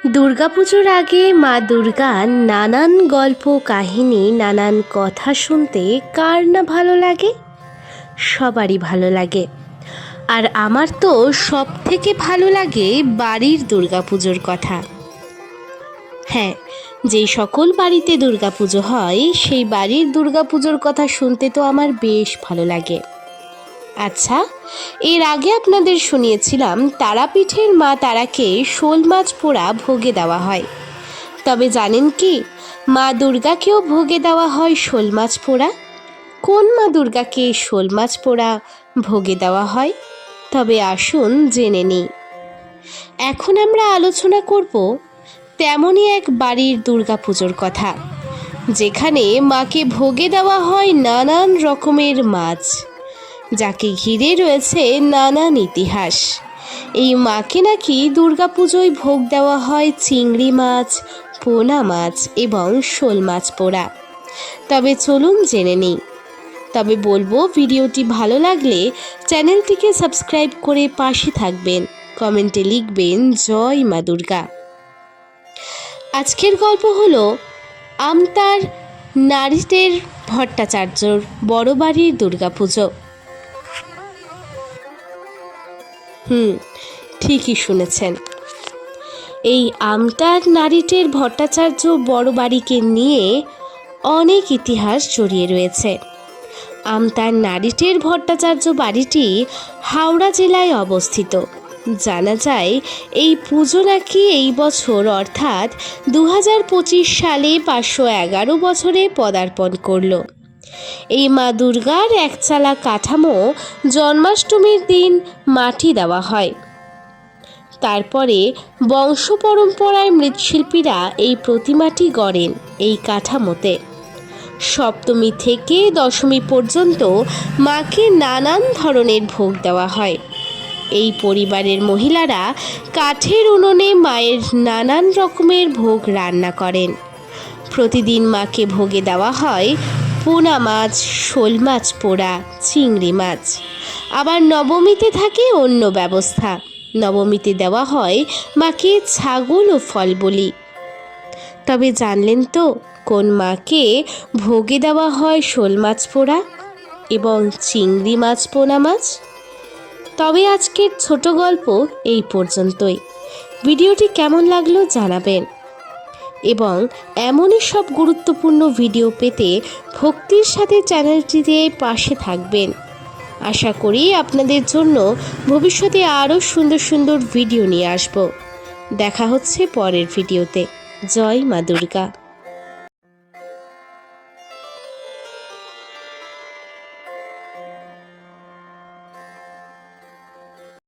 দুর্গাপুজোর আগে মা দুর্গার নানান গল্প কাহিনী, নানান কথা শুনতে কার না ভালো লাগে? সবারই ভালো লাগে। আর আমার তো সব থেকে ভালো লাগে বাড়ির দুর্গাপুজোর কথা। হ্যাঁ, যেই সকল বাড়িতে দুর্গাপুজো হয় সেই বাড়ির দুর্গাপুজোর কথা শুনতে তো আমার বেশ ভালো লাগে। আচ্ছা, এর আগে আপনাদের শুনিয়েছিলাম তারাপীঠের মা তারাকে শোল মাছ পোড়া ভোগে দেওয়া হয়। তবে জানেন কি, মা দুর্গাকেও ভোগে দেওয়া হয় শোল মাছ পোড়া? কোন মা দুর্গাকে শোল মাছ পোড়া ভোগে দেওয়া হয়? তবে আসুন জেনে নিই। এখন আমরা আলোচনা করব তেমনই এক বাড়ির দুর্গাপুজোর কথা, যেখানে মাকে ভোগে দেওয়া হয় নানান রকমের মাছ, যাকে ঘিরে রয়েছে নানান ইতিহাস। এই মাকে নাকি দুর্গাপুজোয় ভোগ দেওয়া হয় চিংড়ি মাছ, পোনা মাছ এবং শোল মাছ পোড়া। তবে চলুন জেনে নিই। তবে বলবো, ভিডিওটি ভালো লাগলে চ্যানেলটিকে সাবস্ক্রাইব করে পাশে থাকবেন, কমেন্টে লিখবেন জয় মা দুর্গা। আজকের গল্প হলো আমতার নারীদের ভট্টাচার্যর বড় বাড়ির দুর্গাপুজো। ঠিকই শুনেছেন। এই আমতার নারীদের ভট্টাচার্য বড় বাড়িকে নিয়ে অনেক ইতিহাস জড়িয়ে রয়েছে। আমতার নারীদের ভট্টাচার্য বাড়িটি হাওড়া জেলায় অবস্থিত। জানা যায় এই পুজো নাকি এই বছর অর্থাৎ 2025 সালে 511 বছরে পদার্পণ করল। এই মা দুর্গার একচালা কাঠামো জন্মাষ্টমীর দিন মাটি দেওয়া হয়। তারপরে বংশ পরম্পরায় মৃৎশিল্পীরা এই প্রতিমাটি গড়েন এই কাঠামোতে। সপ্তমী থেকে দশমী পর্যন্ত মাকে নানান ধরনের ভোগ দেওয়া হয়। এই পরিবারের মহিলারা কাঠের উনুনে মায়ের নানান রকমের ভোগ রান্না করেন। প্রতিদিন মাকে ভোগে দেওয়া হয় পোনা মাছ, শোল মাছ পোড়া, চিংড়ি মাছ। আবার নবমীতে থাকে অন্য ব্যবস্থা। নবমীতে দেওয়া হয় মাকে ছাগল ও ফল বলি। তবে জানলেন তো কোন মাকে ভোগে দেওয়া হয় শোল মাছ পোড়া এবং চিংড়ি মাছ, পোনা মাছ? তবে আজকের ছোট গল্প এই পর্যন্তই। ভিডিওটি কেমন লাগলো জানাবেন, এবং এমনই সব গুরুত্বপূর্ণ ভিডিও পেতে ভক্তির সাথে চ্যানেলটিতে পাশে থাকবেন। আশা করি আপনাদের জন্য ভবিষ্যতে আরও সুন্দর সুন্দর ভিডিও নিয়ে আসব। দেখা হচ্ছে পরের ভিডিওতে। জয় মা দুর্গা।